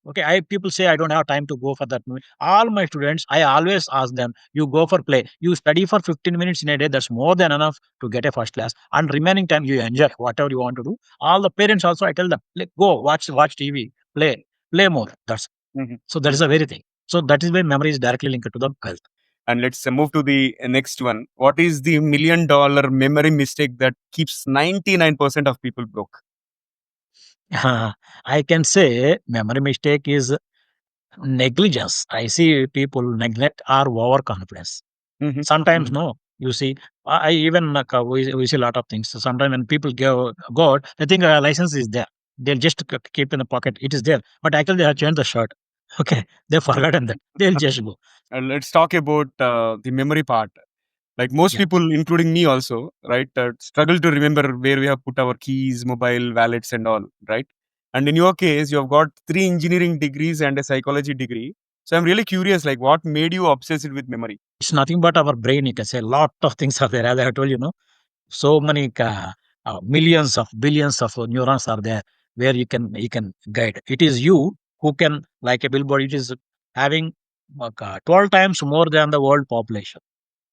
Okay, I people say I don't have time to go for that movie. All my students, I always ask them, you go for play. You study for 15 minutes in a day. That's more than enough to get a first class. And remaining time you enjoy whatever you want to do. All the parents also I tell them, like, go watch TV, play more. That's Mhm. so that is the very thing. So that is why memory is directly linked to the health. And let's move to the next one. What is the $1 million memory mistake that keeps 99% of people broke? I can say memory mistake is negligence. I see people neglect or overconfidence. Mhm. Sometimes Mhm. no. You see, I even like, we see a lot of things. So sometimes when people go out, they think a license is there. They'll just keep in the pocket. It is there, but actually they have changed the shirt. Okay, they've forgotten that. They'll just go. Let's talk about the memory part. Like most Yeah, people, including me also, right, struggle to remember where we have put our keys, mobile, wallets, and all, right? And in your case, you have got 3 engineering degrees and a psychology degree. So I'm really curious, like, what made you obsessed with memory? it's nothing but our brain. You can say a lot of things are there. As I have told you, so many millions of billions of neurons are there where you can guide. It is you who can like a billboard. It is having 12 times more than the world population.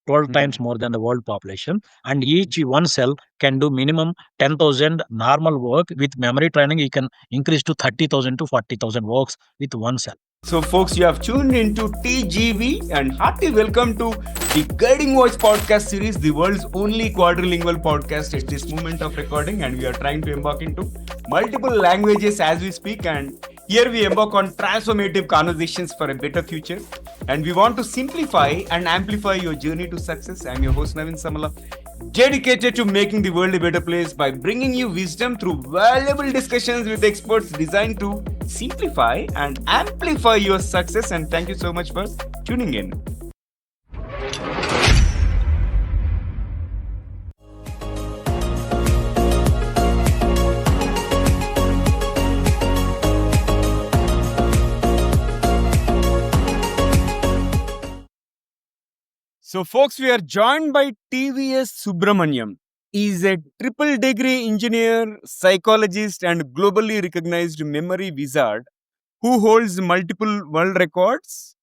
12 Mhm. times more than the world population, and each one cell can do minimum 10,000 normal work. With memory training you can increase to 30,000 to 40,000 works with one cell. So, folks, you have tuned into TGV and hearty welcome to the Guiding Voice podcast series, the world's only quadrilingual podcast at this moment of recording. And we are trying to embark into multiple languages as we speak. And here we embark on transformative conversations for a better future. And we want to simplify and amplify your journey to success. I'm your host, Navin Samala, dedicated to making the world a better place by bringing you wisdom through valuable discussions with experts designed to simplify and amplify your success. And thank you so much for tuning in. So, folks, we are joined by TVS Subramanyam. He is a triple degree engineer, psychologist, and globally recognized memory wizard who holds multiple world records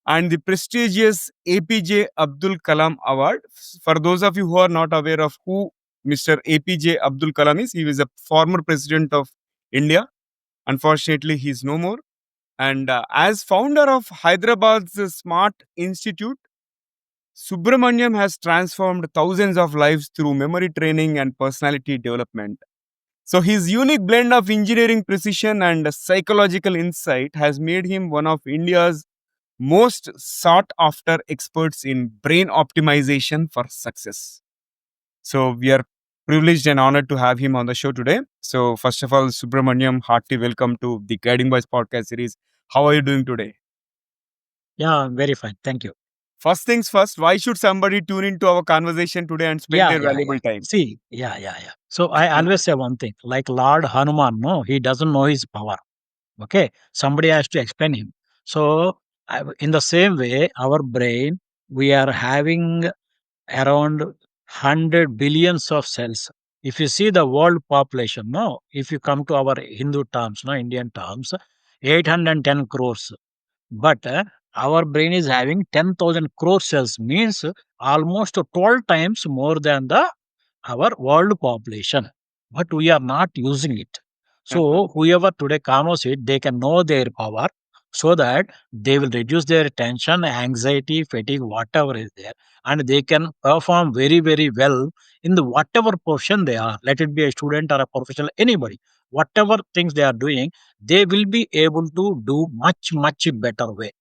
and the prestigious APJ Abdul Kalam Award. For those of you who are not aware of who Mr. APJ Abdul Kalam is, he was a former president of India. Unfortunately, he is no more. And as founder of Hyderabad's Smart Institute, Subramanyam has transformed thousands of lives through memory training and personality development. So, his unique blend of engineering precision and psychological insight has made him one of India's most sought after experts in brain optimization for success. So, we are privileged and honored to have him on the show today. So, first of all, Subramanyam, hearty welcome to the Guiding Boys podcast series. How are you doing today? Yeah, I'm very fine, thank you. First things first, why should somebody tune into our conversation today and spend Yeah, their yeah, yeah. valuable time? See, yeah. So I always say one thing, like Lord Hanuman, no, he doesn't know his power. Okay, somebody has to explain him. So in the same way, our brain, we are having around 100 billions of cells. If you see the world population, no, if you come to our Hindu terms, no, Indian terms, 810 crores. But our brain is having 10,000 crore cells, means almost 12 times more than the our world population. But we are not using it. So whoever today comes it, they can know their power so that they will reduce their tension, anxiety, fatigue, whatever is there, and they can perform very, very well in the whatever profession they are. Let it be a student or a professional, anybody. Whatever things they are doing, they will be able to do much better way.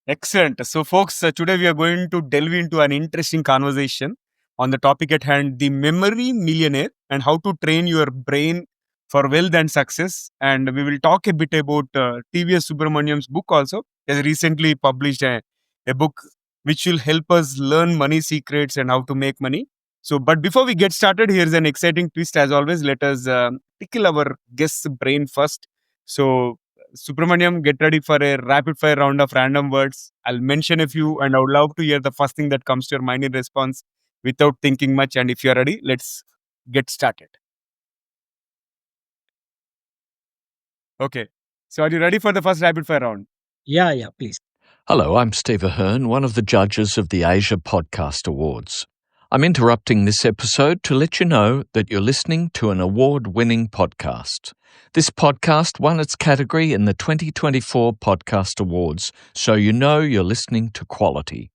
Excellent. So, folks, today we are going to delve into an interesting conversation on the topic at hand, the memory millionaire, and how to train your brain for wealth and success. And we will talk a bit about TVS Subramanyam's book also. He has recently published a book which will help us learn money secrets and how to make money. So, but before we get started, here's an exciting twist. As always, let us tickle our guest's brain first. So, Subramanyam, get ready for a rapid fire round of random words. I'll mention a few and I would love to hear the first thing that comes to your mind in response without thinking much. And if you're ready, let's get started. Okay. So are you ready for the first rapid fire round? Yeah, please. Hello, I'm Steve Ahern, one of the judges of the Asia Podcast Awards. I'm interrupting this episode to let you know that you're listening to an award-winning podcast. This podcast won its category in the 2024 Podcast Awards, so you know you're listening to quality.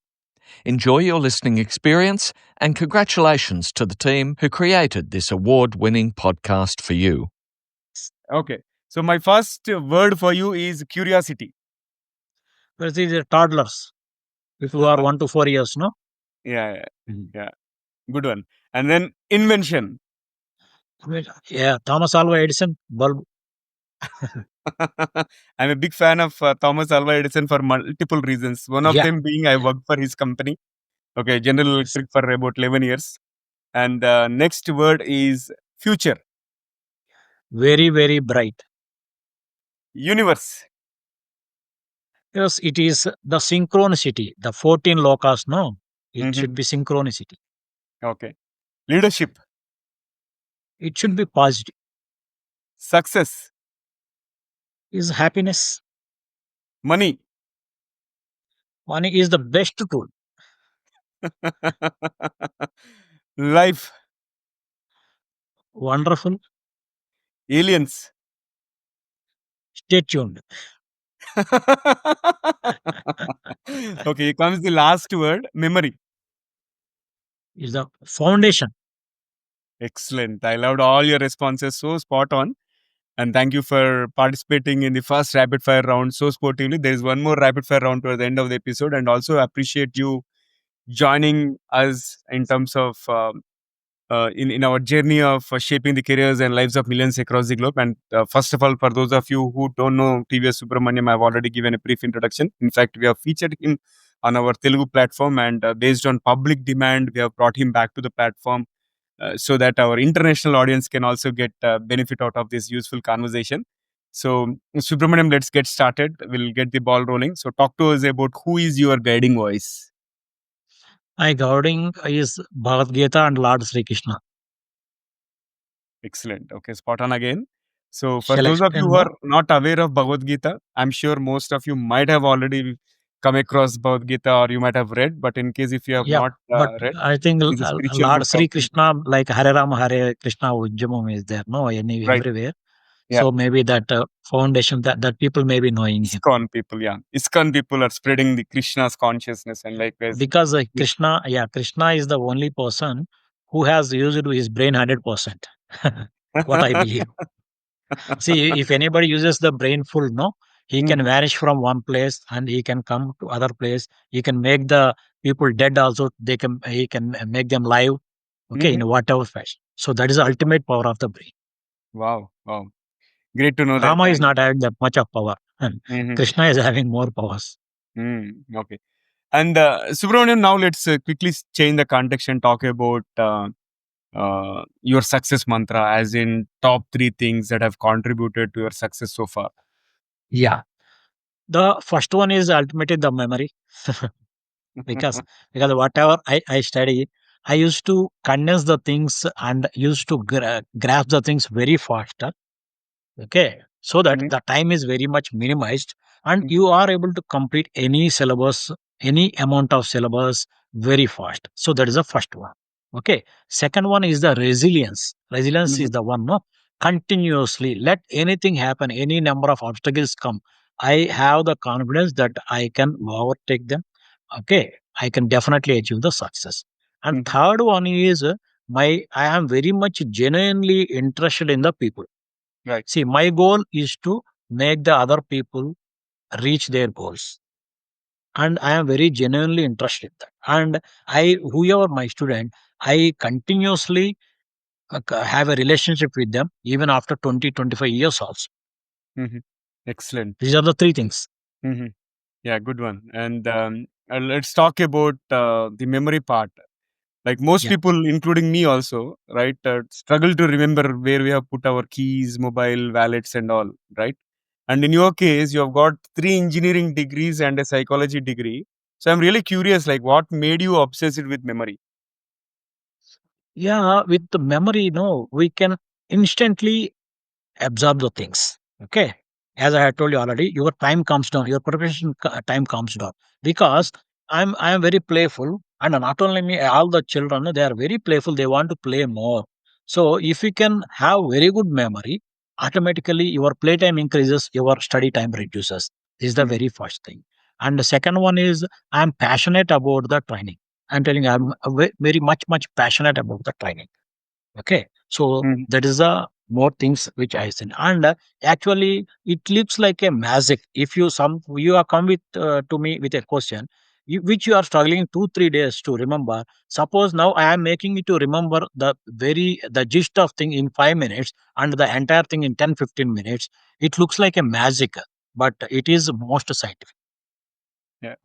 Enjoy your listening experience, and congratulations to the team who created this award-winning podcast for you. Okay. So my first word for you is curiosity. Whereas these are toddlers, people who are 1 to 4 years, no? Yeah, Mhm. yeah. Good one. And then invention. Yeah, Thomas Alva Edison bulb. I'm a big fan of Thomas Alva Edison for multiple reasons. One of Yeah, them being I worked for his company. Okay, General yes. Electric for about 11 years. And next word is future. Very, very bright. Universe. Yes, it is the synchronicity, the 14 lokas, no? It should Mhm. be synchronicity. Okay. Leadership. It should be positive. Success. Is happiness. Money. Money is the best tool. Life. Wonderful. Aliens. Stay tuned. Okay, here comes the last word memory. Is the foundation. Excellent. I loved all your responses. So spot on. And thank you for participating in the first rapid fire round so sportively. There is one more rapid fire round towards the end of the episode. And also appreciate you joining us in terms of in our journey of shaping the careers and lives of millions across the globe. And first of all, for those of you who don't know TVS Subramanyam, I've already given a brief introduction. In fact, we have featured him on our Telugu platform, and based on public demand, we have brought him back to the platform so that our international audience can also get benefit out of this useful conversation. So, Subramanyam, let's get started. We'll get the ball rolling. So, talk to us about who is your guiding voice. My guiding is Bhagavad Gita and Lord Sri Krishna. Excellent. Okay, spot on again. So, for Shall I those of you explain who more? are not aware of Bhagavad Gita, I'm sure most of you might have already come across Bhagavad Gita or you might have read. But in case if you have Yeah, not but read, I think it's a spiritual Lord book of Sri Krishna, like Hare Rama, Hare Krishna, Ujjamam is there, no, right. everywhere. Yeah, So maybe that foundation that people may be knowing him. ISKCON people. Yeah, ISKCON people are spreading the Krishna's consciousness and likewise. Because Krishna is the only person who has used his brain 100%. What I believe. See, if anybody uses the brain full, no, he can Mhm, vanish from one place and he can come to other place. He can make the people dead also. He can make them live. Okay, mhm. in whatever fashion. So that is the ultimate power of the brain. Wow, wow, great to know that. Rama is And not having that much of power, and mhm, Krishna is having more powers. okay. And Subramaniam, now let's quickly change the context and talk about your success mantra, as in top three things that have contributed to your success so far. Yeah. The first one is ultimately the memory. because because whatever I study, I used to condense the things and used to grasp the things very fast. Okay, so that Mhm, the time is very much minimized and mhm, you are able to complete any syllabus, any amount of syllabus very fast. So that is the first one. Okay, second one is the resilience. Resilience is mhm, the one, no, continuously let anything happen, any number of obstacles come, I have the confidence that I can overtake them. Okay, I can definitely achieve the success. And mhm. third one is I am very much genuinely interested in the people. Right. See, my goal is to make the other people reach their goals. And I am very genuinely interested in that. And whoever my student, I continuously have a relationship with them even after 20, 25 years also. Mhm. Excellent. These are the three things. Mhm. Yeah, good one. And let's talk about the memory part. Like most Yeah. people, including me also, right, struggle to remember where we have put our keys, mobile, wallets, and all, right? And in your case, you have got 3 engineering degrees and a psychology degree. So I'm really curious, like, what made you obsessed with memory? Yeah. With the memory, we can instantly absorb the things. Okay. as I had told you already, your time comes down, your preparation time comes down, because I am very playful, and not only me, all the children, they are very playful. They want to play more. So if you can have very good memory, automatically your playtime increases, your study time reduces. This is the Mhm. very first thing. And the second one is I'm passionate about the training. I'm telling you, I'm very much passionate about the training. Okay, so Mhm. that is the more things which I said, and actually it looks like a magic. If you are come with to me with a question, which you are struggling 2 3 days to remember. Suppose now I am making you to remember the gist of thing in 5 minutes, and the entire thing in 10 15 minutes. It looks like a magic, but it is most scientific. Yeah.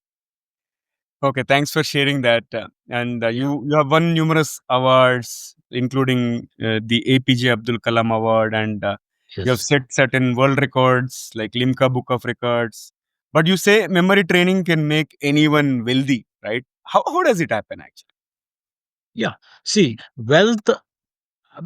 Okay, thanks for sharing that. And Yeah. you have won numerous awards, including the APJ Abdul Kalam Award, and you have Yes. set certain world records like Limca Book of Records. But you say memory training can make anyone wealthy, right? How does it happen actually? Yeah. See, wealth.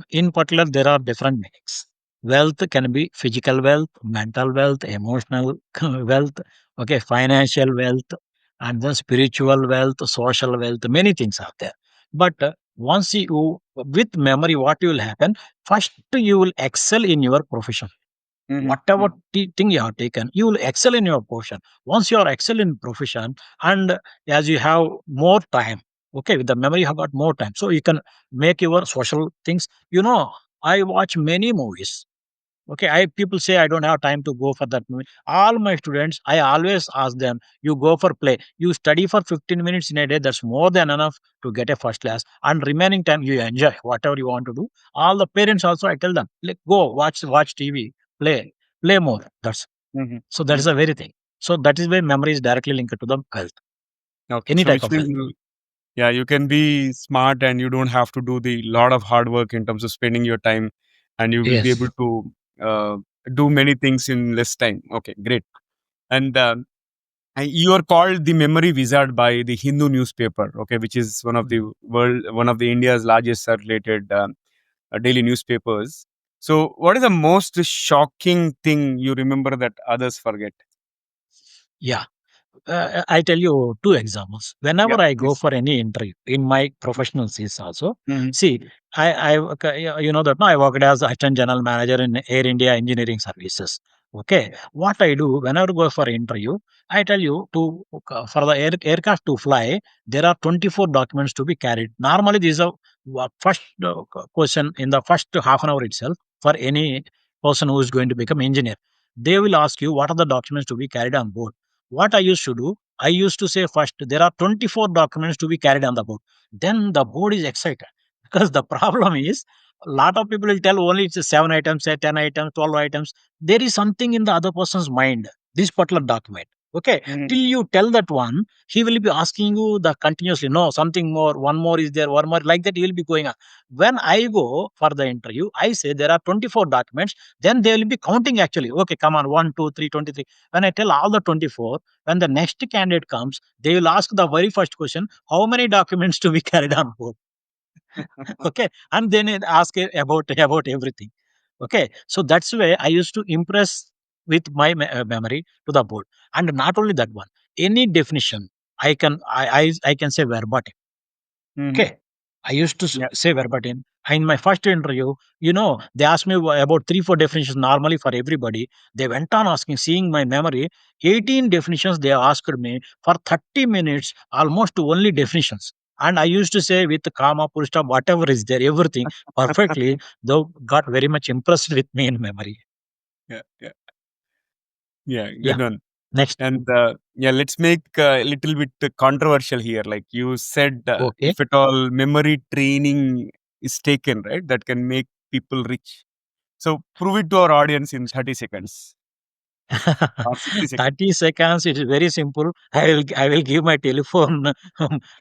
In particular, there are different meanings. Wealth can be physical wealth, mental wealth, emotional wealth, okay, financial wealth, and then spiritual wealth, social wealth. Many things are there. But once with memory, what will happen? First, you will excel in your profession. Hmm. Whatever thing you have taken, you will excel in your profession. Once you are excel in profession, and as you have more time, okay, with the memory you have got more time, so you can make your social things. I watch many movies. Okay, I people say I don't have time to go for that movie. All my students, I always ask them, you go for play. You study for 15 minutes in a day. That's more than enough to get a first class. And remaining time you enjoy whatever you want to do. All the parents also, I tell them, like, go watch TV, play more. Hmm. So that is a very thing. So that is why memory is directly linked to the wealth, Okay, any so type which of means wealth. yeah, you can be smart and you don't have to do the lot of hard work in terms of spending your time, and you will be able Yes. to do many things in less time. Okay, great. And you are called the memory wizard by the Hindu newspaper, okay, which is one of the India's largest circulated daily newspapers. So, what is the most shocking thing you remember that others forget? Yeah. I tell you two examples. Yeah, Whenever I go please. for any interview in my professional seats also, Hmm. see, you know that now I worked as assistant general manager in Air India Engineering Services. Okay, what I do whenever I go for interview, I tell you for the aircraft to fly, there are 24 documents to be carried. Normally, this is a first question in the first half an hour itself for any person who is going to become engineer. They will ask you what are the documents to be carried on board. What I used to do, I used to say first, there are 24 documents to be carried on the board. Then the board is excited because the problem is a lot of people will tell only it's 7 items, say 10 items, 12 items. There is something in the other person's mind, this particular document. Okay, Hmm. till you tell that one, he will be asking you the continuously, no, something more, one more is there, one more, like that, he will be going on. When I go for the interview, I say there are 24 documents, then they will be counting actually. Okay, come on, 1 2 3 23. When I tell all the 24, when the next candidate comes, they will ask the very first question, how many documents to be carried on board? Okay, and then it ask about everything. Okay, so that's why I used to impress with my memory to the board. And not only that one, any definition I can say verbatim. Hmm. Okay. I used to Yeah. say verbatim. In my first interview, they asked me about 3 4 definitions normally for everybody. They went on asking, seeing my memory, 18 definitions they asked me for 30 minutes, almost only definitions. And I used to say with comma, full stop, whatever is there, everything perfectly. Though got very much impressed with me in memory. Yeah, yeah, yeah. Yeah. Good one. Next. And yeah, let's make a little bit controversial here. Like you said, Okay. if at all memory training is taken, right, that can make people rich. So prove it to our audience in 30 seconds or 60 seconds. 30 seconds, it is very simple. I will give my telephone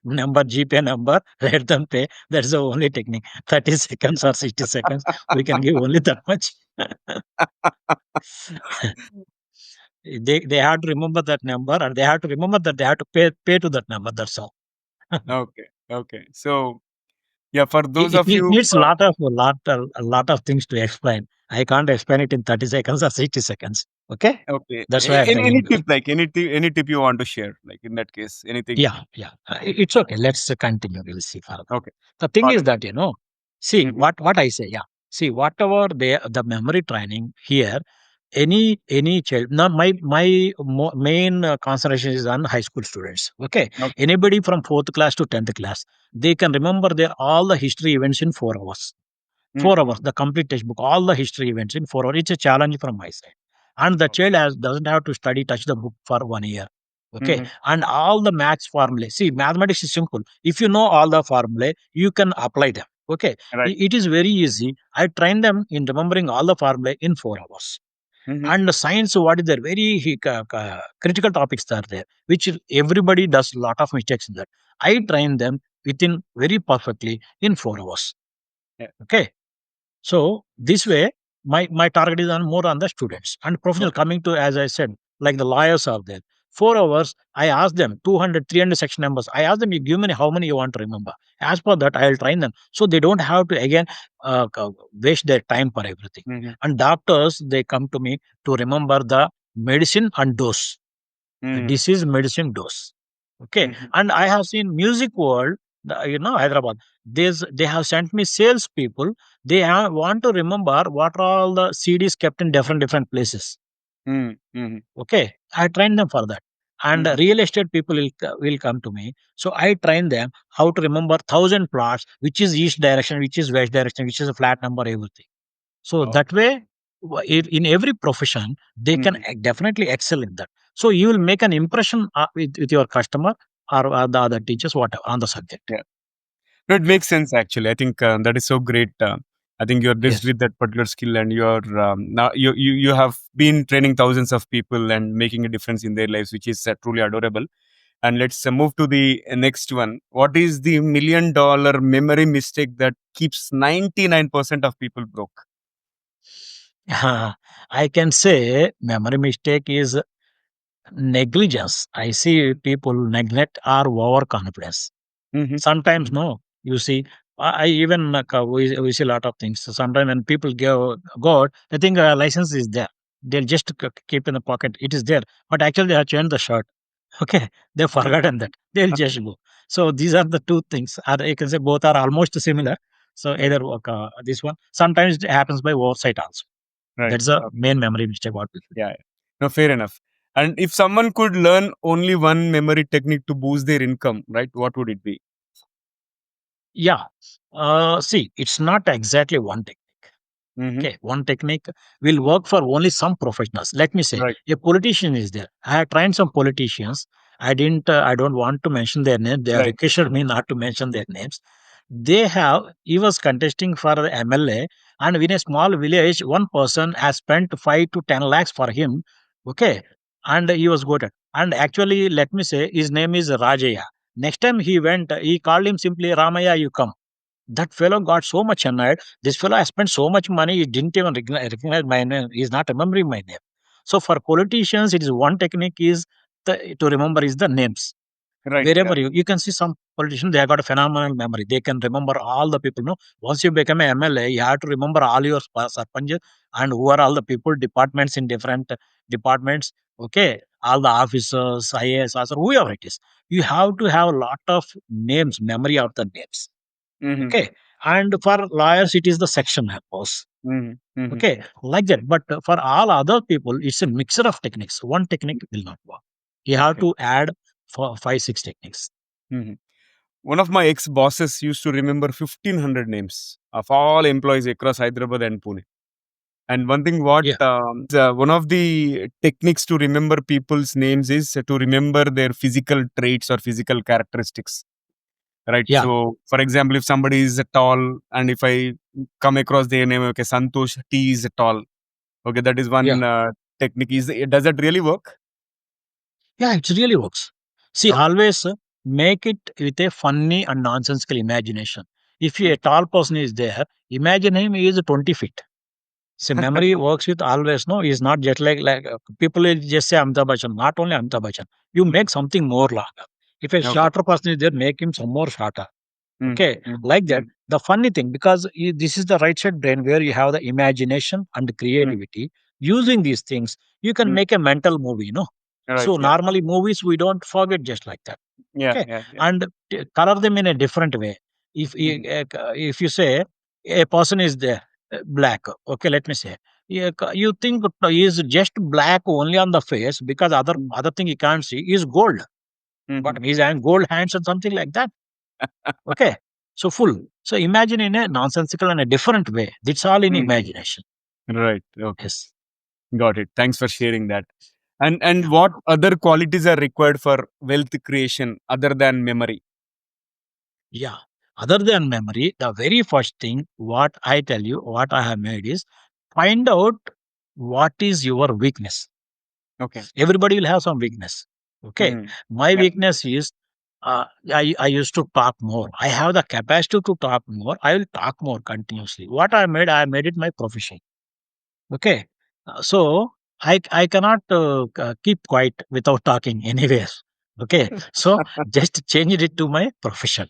number, GPay number, let them pay. That's the only technique. 30 seconds or 60 seconds, we can give only that much. They have to remember that number, and they have to remember that they have to pay to that number. That's all. Okay, okay. So yeah, for It, those it of need- you, needs a lot of things to explain. I can't explain it in 30 seconds or 60 seconds. Okay? Okay. That's why I'm Any telling you. tip, like any tip you want to share, like in that case, anything? Yeah, yeah. It's okay. Let's continue. We'll see further. Okay. The thing Got is it. that, see Mhm. what I say. Yeah. See, whatever the memory training here, any child. Now, my main concentration is on high school students. Okay. Okay. Anybody from fourth class to 10th class, they can remember their all the history events in 4 hours. Mm. 4 hours, the complete textbook, all the history events in 4 hours. It's a challenge from my side. And the child doesn't have to touch the book for 1 year. Okay. Mhm. And all the maths formulae. See, mathematics is simple. If you know all the formulae, you can apply them. Okay. Right. It is very easy. I train them in remembering all the formulae in 4 hours. Mhm. And the science, what is there? Very critical topics are there, which everybody does a lot of mistakes in that. I train them within very perfectly in 4 hours. Yeah. Okay. So this way, my target is on more on the students and professional Okay. coming to, as I said, like the lawyers are there. 4 hours, I ask them 200, 300 section numbers. I ask them, you give me how many you want to remember. As per that, I'll train them. So they don't have to again waste their time for everything. Mhm. And doctors, they come to me to remember the medicine and dose, the Mhm. disease medicine dose. Okay. Mhm. And I have seen music world, Hyderabad. They have sent me sales people. They want to remember what are all the CDs kept in different places. Mhm. Mhm. Okay. I train them for that. And Mhm. real estate people will come to me. So I train them how to remember 1,000 plots, which is east direction, which is west direction, which is a flat number, everything. So Oh. that way, in every profession, they can Mhm. definitely excel in that. So you will make an impression with your customer or the other teachers, whatever, on the subject. Yeah. No, it makes sense actually. I think that is so great. I think you're blessed Yes. with that particular skill, and you're now you have been training thousands of people and making a difference in their lives, which is truly adorable. And let's move to the next one. What is the $1 million memory mistake that keeps 99% of people broke? I can say memory mistake is negligence. I see people neglect or overconfidence. Mm-hmm. Sometimes, no, you see, I even we see a lot of things. So sometimes when people go out, they think a license is there. They'll just keep in the pocket. It is there, but actually they have changed the shirt. Okay, they've forgotten that. They'll just go. So these are the two things. You can say both are almost similar. So Right. either this one. Sometimes it happens by oversight also. Right. That's the main memory mistake what people do. Yeah. No, fair enough. And if someone could learn only one memory technique to boost their income, right, what would it be? Yeah. See, it's not exactly one thing. Mm-hmm. Okay, one technique will work for only some professionals. Let me say, Right. a politician is there. I have trained some politicians. I don't want to mention their name. They have Right. requested me not to mention their names. He was contesting for the MLA, and in a small village, one person has spent 5 to 10 lakhs for him. Okay, and he was voted. And actually, let me say, his name is Rajaya. Next time he went, he called him simply Ramaya, you come. That fellow got so much annoyed. This fellow has spent so much money, he didn't even recognize my name. He's not remembering my name. So for politicians, it is one technique is to remember is the names. Right. Yeah. Wherever you can see some politicians, they have got a phenomenal memory. They can remember all the people. No, once you become a MLA, you have to remember all your sarpanches and who are all the people, departments in different departments. Okay, all the officers, IAS, officer, whoever it is. You have to have a lot of names, memory of the names. Mm-hmm. Okay. And for lawyers, it is the section numbers. Mm-hmm. Mm-hmm. Okay. Like that. But for all other people, it's a mixture of techniques. One technique will not work. You have Okay. to add for 5, 6 techniques. Mm-hmm. One of my ex bosses used to remember 1,500 names of all employees across Hyderabad and Pune. And one thing, what Yeah. one of the techniques to remember people's names is to remember their physical traits or physical characteristics. Right. Yeah. So, for example, if somebody is tall, and if I come across their name, okay, Santosh T is tall. Okay, that is Yeah. one technique. Does that really work? Yeah. It really works. See, Okay. always make it with a funny and nonsensical imagination. If a tall person is there, imagine him he is 20 feet. See, memory works with always, no, is not just like people will just say Amitabh Bachchan, not only Amitabh Bachchan. You make something more longer. If a Okay. shorter person is there, make him some more shorter. Okay, like that. The funny thing, because this is the right side brain where you have the imagination and creativity. Using these things, you can make a mental movie, Right. So Yeah. normally movies we don't forget just like that. Yeah. Okay, Yeah. Yeah. and color them in a different way. If you say a person is there black, okay, let me say, you think he is just black only on the face because other thing you can't see is gold, but he's having gold hands and something like that. Okay. So full. So imagine in a nonsensical and a different way. It's all in imagination. Right. Okay. Yes. Got it. Thanks for sharing that. And what other qualities are required for wealth creation other than memory? Yeah. Other than memory, the very first thing what I tell you, what I have made is find out what is your weakness. Okay. Everybody will have some weakness. Okay. My Yeah. weakness is I used to talk more. I have the capacity to talk more. I will talk more continuously. What I made it my profession. Okay. So I cannot keep quiet without talking anywhere. Okay. So just change it to my profession.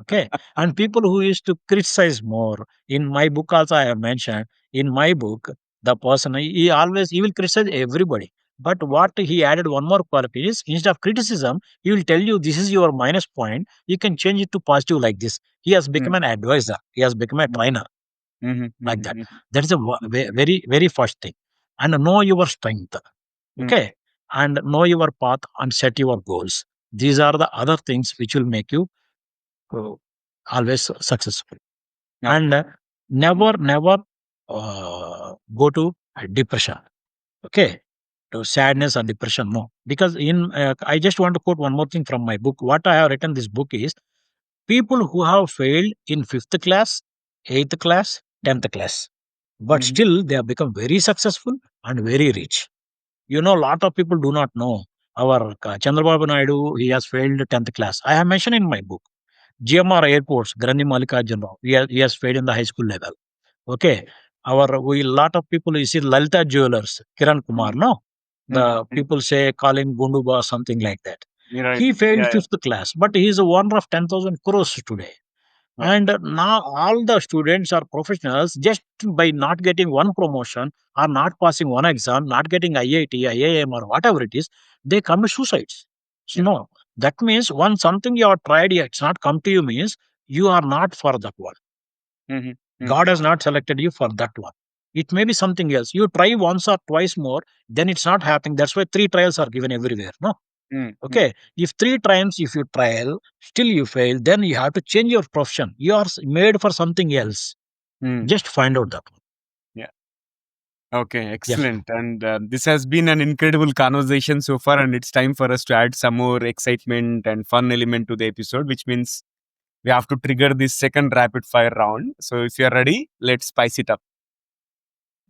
Okay. And people who used to criticize more, in my book also I have mentioned, in my book, the person, he will criticize everybody. But what he added one more quality is, instead of criticism, he will tell you this is your minus point. You can change it to positive like this. He has become an advisor. He has become a trainer like that. That is a very, very first thing. And know your strength. Okay. And know your path and set your goals. These are the other things which will make you uh, always successful. Yeah. And never go to depression. Okay. To sadness and depression, no. Because I just want to quote one more thing from my book. What I have written this book is people who have failed in fifth class, eighth class, 10th class, but still they have become very successful and very rich. A lot of people do not know our Chandrababu Naidu, he has failed 10th class. I have mentioned in my book. GMR Airports, Grandi Mallikarjun Rao, he has failed in the high school level. Okay. We lot of people, you see Lalita Jewelers, Kiran Kumar, no? The people say, call him Gunduba, something like that. Right. He failed Yeah. fifth class, but he is a owner of 10,000 crores today. Yeah. And now all the students are professionals just by not getting one promotion or not passing one exam, not getting IIT, IIM or whatever it is, they commit suicides. So Yeah. no, that means once something you have tried, it's not come to you means you are not for that one. God has not selected you for that one. It may be something else. You try once or twice more, then it's not happening. That's why 3 trials are given everywhere. No. Okay. If 3 times, if you trial, still you fail, then you have to change your profession. You are made for something else. Just find out that one. Yeah. Okay, Yes. excellent. And this has been an incredible conversation so far, and it's time for us to add some more excitement and fun element to the episode, which means we have to trigger this second rapid fire round. So if you're ready, let's spice it up.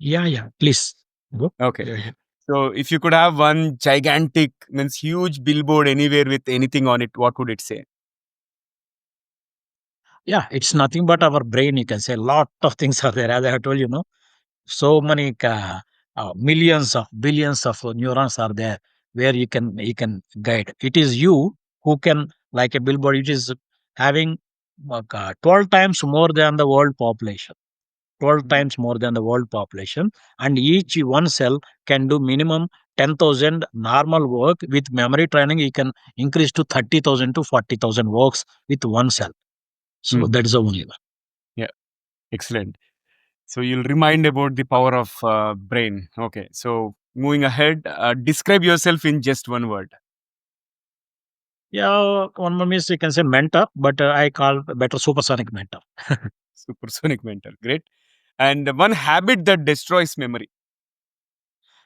Yeah, yeah. Please. Go. Okay. Yeah, So if you could have one gigantic, means huge billboard anywhere with anything on it, what would it say? yeah, it's nothing but our brain. You can say a lot of things are there. As I have told you, no, so many millions of billions of neurons are there where you can guide. It is you who can, like a billboard. It is having 12 times more than the world population. 12 times more than the world population, and each one cell can do minimum 10,000 normal work. With memory training you can increase to 30,000 to 40,000 works with one cell. So that is the only one. Yeah, excellent. So you'll remind about the power of brain. Okay, so moving ahead, describe yourself in just one word. Yeah, one more means you can say mentor, but I call better supersonic mentor. Supersonic mentor, great. And one habit that destroys memory.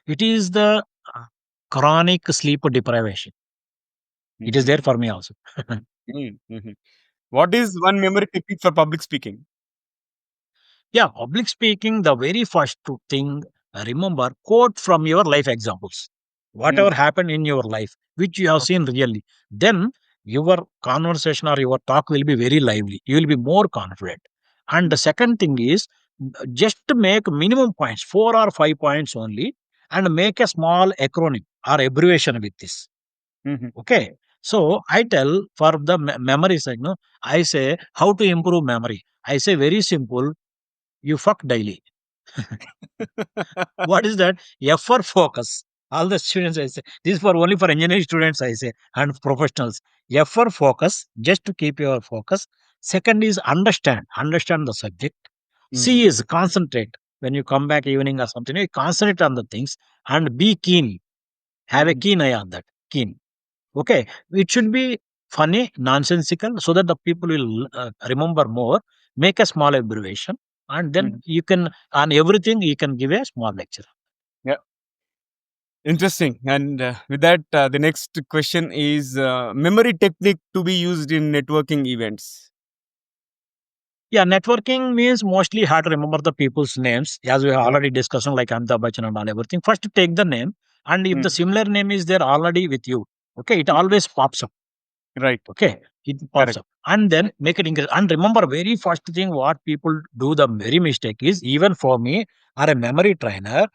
It is the chronic sleep deprivation. It is there for me also. Mm-hmm. What is one memory technique for public speaking? Yeah, public speaking, the very first thing, remember, quote from your life examples. Whatever happened in your life, which you have Okay. seen really, then your conversation or your talk will be very lively. You will be more confident. And the second thing is just to make minimum points, 4 or 5 points only, and make a small acronym or abbreviation with this. Mhm. Okay. So I tell for the memory sake, no, I say how to improve memory. I say very simple. You fuck daily. What is that? Effort focus. All the students I say this is for only for engineering students I say and professionals. Effort focus just to keep your focus. Second is understand the subject. Mm, C is concentrate. When you come back evening or something, you concentrate on the things and be keen. Have a mm, keen eye on that. Keen. Okay, it should be funny, nonsensical, so that the people will remember more. Make a small abbreviation, and then mm. you can on everything you can give a small lecture. Yeah, interesting. And with that, the next question is memory technique to be used in networking events. Yeah, networking means mostly hard to remember the people's names, as we have Yeah. already discussed, like Amitabh Bachchan and all everything. First, take the name, and if the Mm, similar name is there already with you, okay, it mm, always pops up. right. Okay, it pops Correct. up, and then make it increase. And remember, very first thing what people do the very mistake is even for me or a memory trainer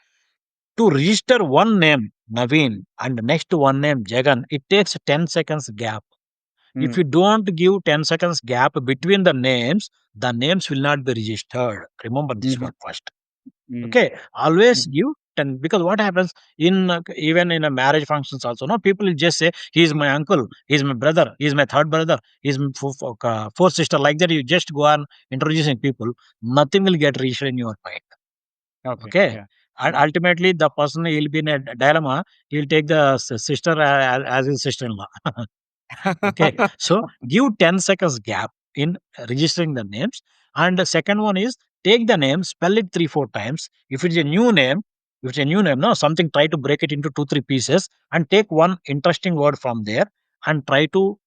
to register one name Naveen and next one name Jagan, it takes 10 seconds gap. If Mm, you don't give 10 seconds gap between the names will not be registered. Remember this mhm, one first. mm, Okay, always mhm, give 10 because what happens in even in a marriage functions also, no, people will just say he's my uncle, he's my brother, he's my third brother, he's my fourth sister. Like that, you just go on introducing people, nothing will get registered in your mind. okay. Okay. Yeah. And Mm. ultimately, the person will be in a dilemma. He'll take the sister as his sister-in-law. Okay. So give 10 seconds gap in registering the names. And the second one is take the name, spell it three, four times. If it's a new name, no, something, try to break it into two, three pieces and take one interesting word from there and try to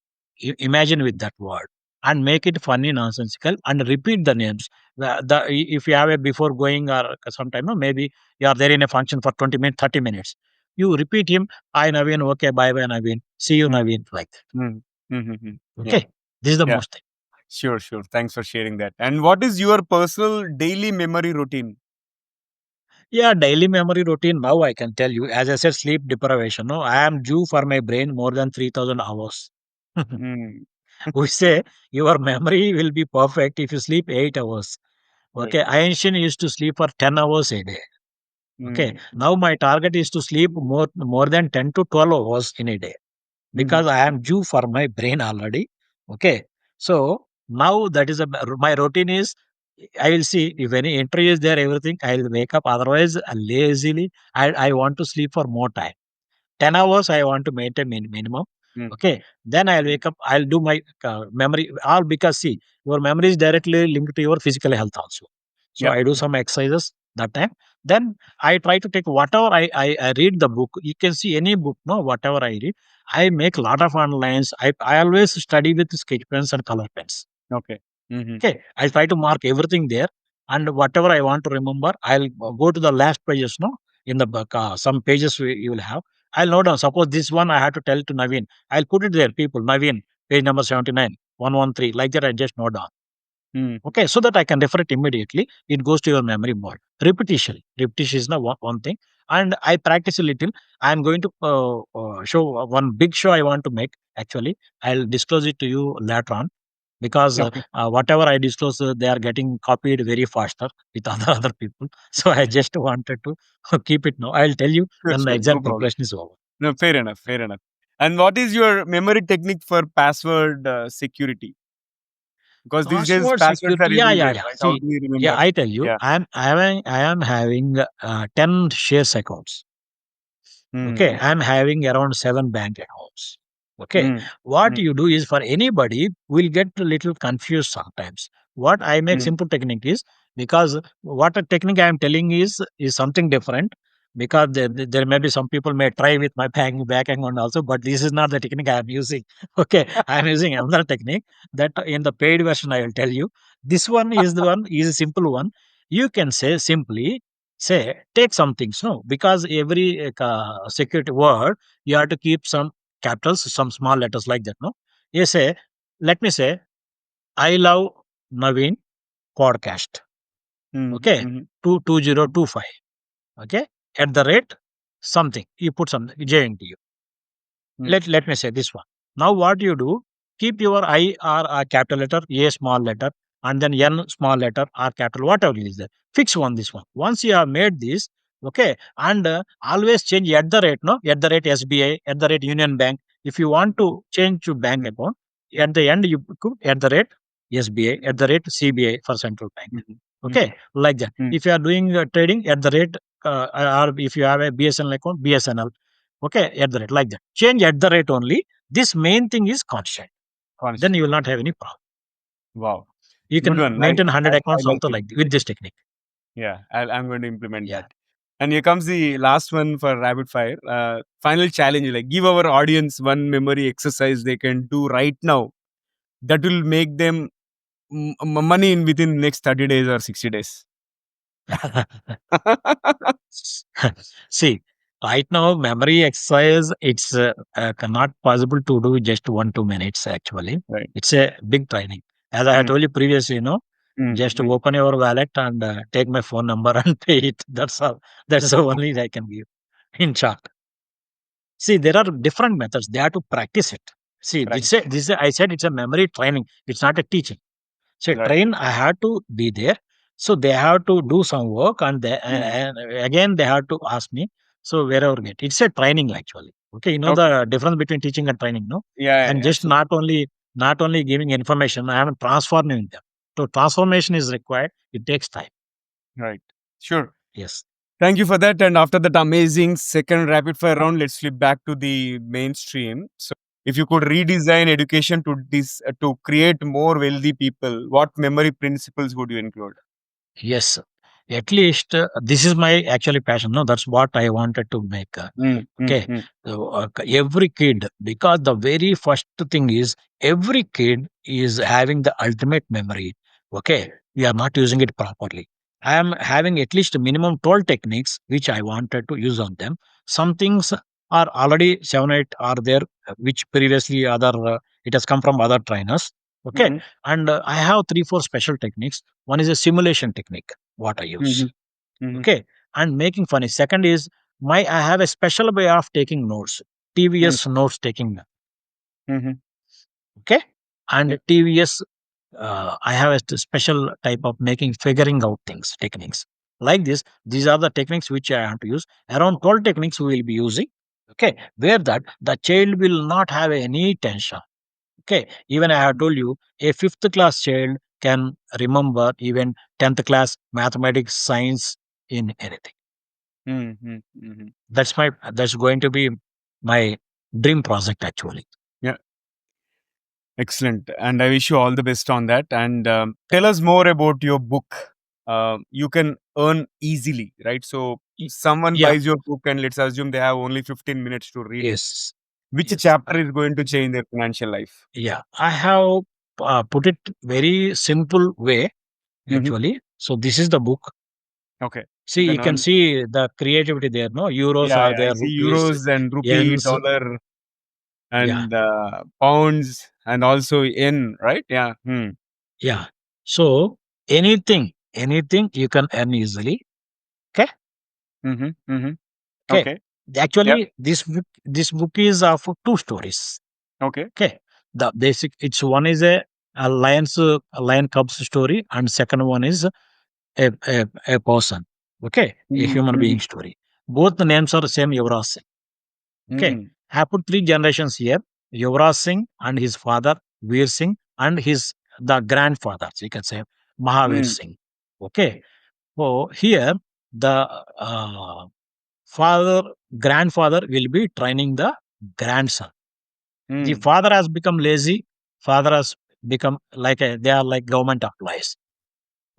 imagine with that word and make it funny, nonsensical and repeat the names. If you have a before going or sometime, no, maybe you are there in a function for 20 minutes, 30 minutes. You repeat him, I Naveen, okay, bye bye Naveen. See you Mm, Naveen, like that. mm, mhm. Yeah. Okay. This is the Yeah. most thing. Sure. Sure. Thanks for sharing that. And what is your personal daily memory routine? Yeah, daily memory routine. Now I can tell you, as I said, sleep deprivation. No, I am due for my brain more than 3,000 hours. Mm, We say your memory will be perfect if you sleep 8 hours. right. Okay. Einstein used to sleep for 10 hours a day. Okay. Mm, Now my target is to sleep more than 10 to 12 hours in a day, mhm, because I am due for my brain already. Okay. So now that is my routine is I will see if any entry is there, everything I will wake up. Otherwise, lazily, I want to sleep for more time. 10 hours I want to maintain minimum. mm, Okay. Then I'll mm. wake up. I'll do my memory. All because see, your memory is directly linked to your physical health also. So Yeah. I do some exercises that time. Then I try to take whatever I read the book. You can see any book, no, whatever I read. I make lot of online. I always study with sketch pens and color pens. Okay. Mhm, Okay, I'll try to mark everything there, and whatever I want to remember, I'll go to the last pages. No, in the book, some pages you will have. I'll note down. Suppose this one I have to tell to Naveen. I'll put it there. People, Naveen, page number 79, 113. Like that, I just note down. mm, Okay, so that I can refer it immediately. It goes to your memory more. Repetition is the one thing, and I practice a little. I'm going to show one big show I want to make. Actually, I'll disclose it to you later on because okay. whatever I disclose, they are getting copied very faster with other people. So I just wanted to keep it now. I'll tell you Sure, when the sure. No exam problem. preparation is over. No, fair enough. Fair enough. And what is your memory technique for password security? Because these days Password passwords are security. Yeah, yeah, everywhere, yeah. right? How See, do we yeah, remember? I tell you, Yeah. I am having 10 shares accounts. Mm, Okay, I'm having around 7 bank accounts. Okay, mm, what mm, you do is for anybody will get a little confused sometimes. What I make mm, simple technique is because what a technique I am telling is something different because there may be some people may try with my bank account also, but this is not the technique I am using. Okay, I am using another technique that in the paid version I will tell you. This one is a simple one. You can say simply say take some things, no, because every security word you have to keep some capitals, some small letters, like that, no. You say, let me say, I love Naveen podcast. mm, Okay, mhm, 22025. Okay, at the rate something you put something JNTU. mm, Let me say this one. Now what you do, keep your I or a capital letter, A small letter, and then N small letter or capital, whatever is there. Fix this one. Once you have made this, okay, and always change at the rate, no, at the rate SBI, at the rate Union Bank. If you want to change to bank account, at the end you put at the rate SBI, at the rate CBI for central bank. Okay, like that. If you are doing trading, at the rate, or if you have a BSNL account, BSNL. Okay, at the rate, like that. Change at the rate only. This main thing is constant. Then you will not have any problem. Wow. You Good can one. maintain 100 I accounts like also it. like with this technique. Yeah, I'm going to implement Yeah. that. And here comes the last one for rapid fire. Final challenge, like give our audience one memory exercise they can do right now that will make them money in within next 30 days or 60 days. See, right now memory exercise, it's not possible to do just 1-2 minutes actually. Right. It's a big training. As I had told you previously, just open your wallet and take my phone number and pay it. That's all. That's the only I can give in short. See, there are different methods. They have to practice it. See, Right. I said it's a memory training. It's not a teaching. So Right. train, I had to be there. So they have to do some work, and and again they have to ask me. So wherever get, it's a training actually. Okay, you know Okay. the difference between teaching and training, no? Yeah, And yeah, just not only giving information, I am transforming them. So transformation is required. It takes time. right. Sure. Yes. Thank you for that. And after that amazing second rapid fire round, let's flip back to the mainstream. So, if you could redesign education to create more wealthy people, what memory principles would you include? Yes. At least this is my actually passion. No, that's what I wanted to make. Okay. So, every kid, because the very first thing is every kid is having the ultimate memory. Okay. We are not using it properly. I am having at least minimum 12 techniques which I wanted to use on them. Some things are already 7, 8 are there, which previously it has come from other trainers. Okay. And I have 3, 4 special techniques. One is a simulation technique, what I use. Okay. And making funny. Second is I have a special way of taking notes. TVS notes taking. Okay. And TVS, I have a special type of figuring out things, techniques. Like this, these are the techniques which I have to use. Around 12 techniques we will be using. Okay. Where that the child will not have any tension. Okay. Even I have told you, a 5th class child can remember even 10th class mathematics, science in anything. That's going to be my dream project actually. Yeah. Excellent. And I wish you all the best on that. And tell us more about your book. You can earn easily, right? So someone Yeah. buys your book and let's assume they have only 15 minutes to read it. Yes. Which Yes. chapter is going to change their financial life? Yeah. I have put it very simple way actually. So this is the book. Okay. See, you can see the creativity there. No, euros Yeah, are I there, see rupees, euros and rupee, yens. dollar, Yeah. and pounds, and also yen, right? Yeah. Yeah. So anything you can earn easily. Okay. Okay. Okay. Actually, this book is of 2 stories. Okay. Okay. The basic, it's one is a lion cubs story, and second one is a person. Okay. A human being story. Both the names are the same, Yuvraj Singh. Okay. I put 3 generations here. Yuvraj Singh and his father, Veer Singh, and the grandfather, so you can say Mahavir Singh. Okay. So here the grandfather will be training the grandson. The father has become lazy. Father has become they are like government employees.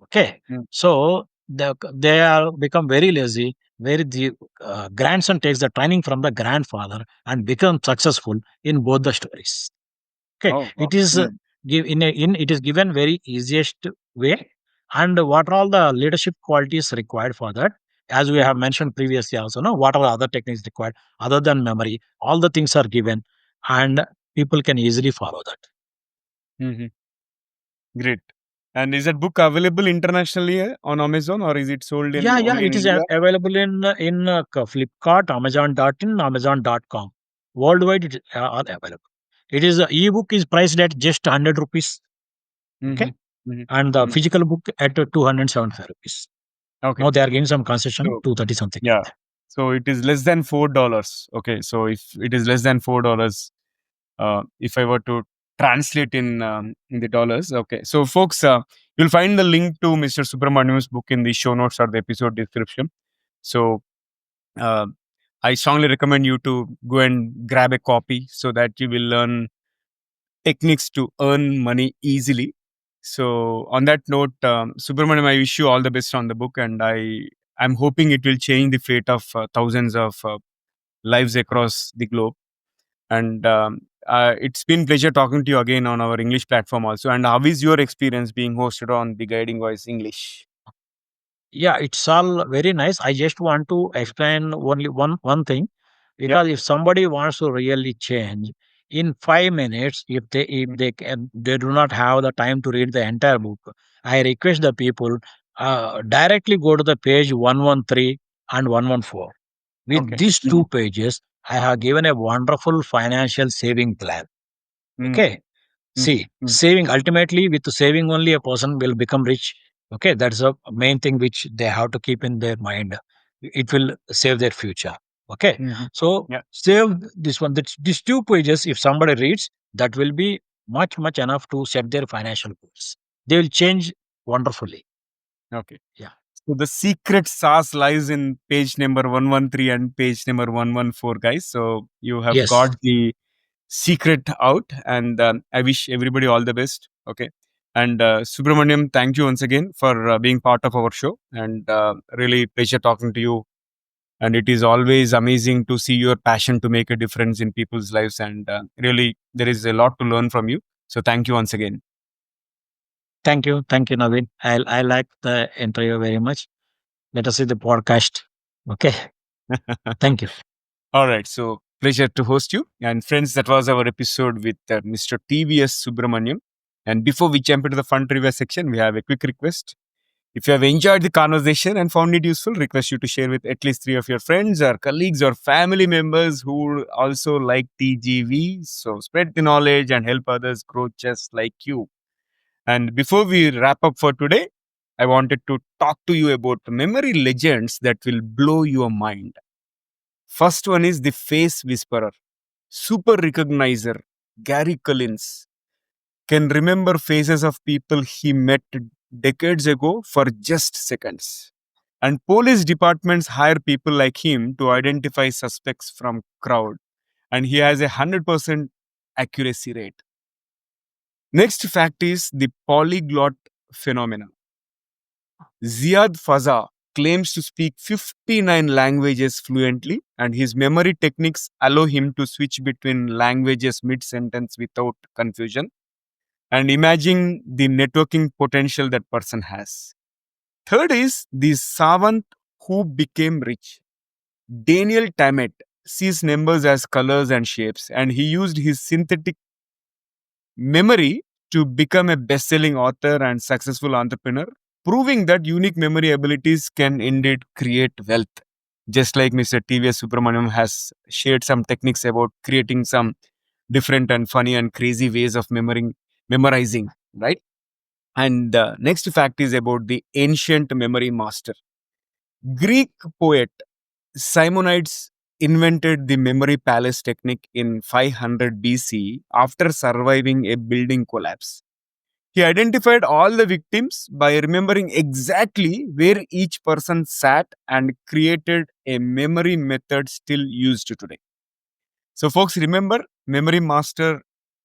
Okay. So they are become very lazy. Where the grandson takes the training from the grandfather and becomes successful in both the stories. Okay. It is it is given very easiest way. And what are all the leadership qualities required for that? As we have mentioned previously also, no, what are the other techniques required other than memory? All the things are given, and people can easily follow that. Great. And is that book available internationally on Amazon, or is it sold in Yeah, only in it is India? available in Flipkart, Amazon.in, Amazon.com. Worldwide, it are available. It is ebook is priced at just 100 rupees. Okay. And the physical book at 275 rupees. Okay. Now they are giving some concession, So, 230 something. yeah. So it is less than $4. Okay. So if it is less than $4, if I were to translate in the dollars, okay. So folks, you'll find the link to Mr. Subramanyam's book in the show notes or the episode description. So uh, I strongly recommend you to go and grab a copy so that you will learn techniques to earn money easily. So on that note, Subramanyam, I wish you all the best on the book, and I'm hoping it will change the fate of thousands of lives across the globe. And it's been pleasure talking to you again on our English platform also. And how is your experience being hosted on the Guiding Voice English? Yeah, it's all very nice. I just want to explain only one thing, Yeah. because if somebody wants to really change in 5 minutes, if they do not have the time to read the entire book, I request the people directly go to the page 113 and 114. With Okay. these two pages, I have given a wonderful financial saving plan. Okay. See, saving, ultimately, with saving only a person will become rich. Okay, that's the main thing which they have to keep in their mind. It will save their future. Okay, so Yeah. save this one. These two pages, if somebody reads, that will be much enough to set their financial goals. They will change wonderfully. Okay. Yeah. So the secret sauce lies in page number 113 and page number 114, guys. So you have Yes. got the secret out, and I wish everybody all the best. Okay. And Subramanyam, thank you once again for being part of our show, and really pleasure talking to you. And it is always amazing to see your passion to make a difference in people's lives, and really there is a lot to learn from you. So thank you once again. Thank you, Naveen. I like the interview very much. Let us see the podcast. Okay. Thank you. All right. So, pleasure to host you. And friends, that was our episode with Mr. TVS Subramanyam. And before we jump into the fun trivia section, we have a quick request. If you have enjoyed the conversation and found it useful, request you to share with at least 3 of your friends or colleagues or family members who also like TGV. So, spread the knowledge and help others grow just like you. And before we wrap up for today, I wanted to talk to you about memory legends that will blow your mind. First one is the face whisperer. Super recognizer Gary Collins can remember faces of people he met decades ago for just seconds. And police departments hire people like him to identify suspects from crowd. And he has a 100% accuracy rate. Next fact is the polyglot phenomenon. Ziad Faza claims to speak 59 languages fluently, and his memory techniques allow him to switch between languages mid sentence without confusion. And imagine the networking potential that person has. Third is the savant who became rich. Daniel Tammet sees numbers as colors and shapes, and he used his synthetic memory to become a best selling author and successful entrepreneur, proving that unique memory abilities can indeed create wealth. Just like Mr. TVS Subramanyam has shared some techniques about creating some different and funny and crazy ways of memorizing, right? And the next fact is about the ancient memory master. Greek poet Simonides invented the memory palace technique in 500 BC after surviving a building collapse. He identified all the victims by remembering exactly where each person sat and created a memory method still used today. So, folks, remember, Memory Master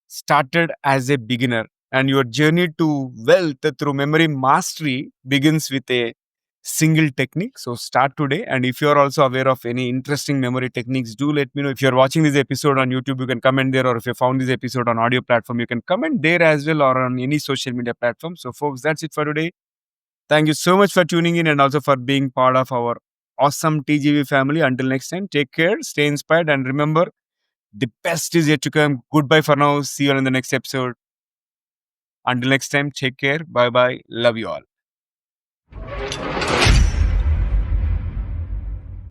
started as a beginner, and your journey to wealth through memory mastery begins with a single technique. So, start today. And if you're also aware of any interesting memory techniques, do let me know. If you're watching this episode on YouTube, you can comment there, or if you found this episode on audio platform, you can comment there as well, or on any social media platform. So, folks, that's it for today. Thank you so much for tuning in and also for being part of our awesome TGV family. Until next time, take care, stay inspired, and remember, the best is yet to come. Goodbye for now. See you on the next episode. Until next time, take care. Bye bye. Love you all.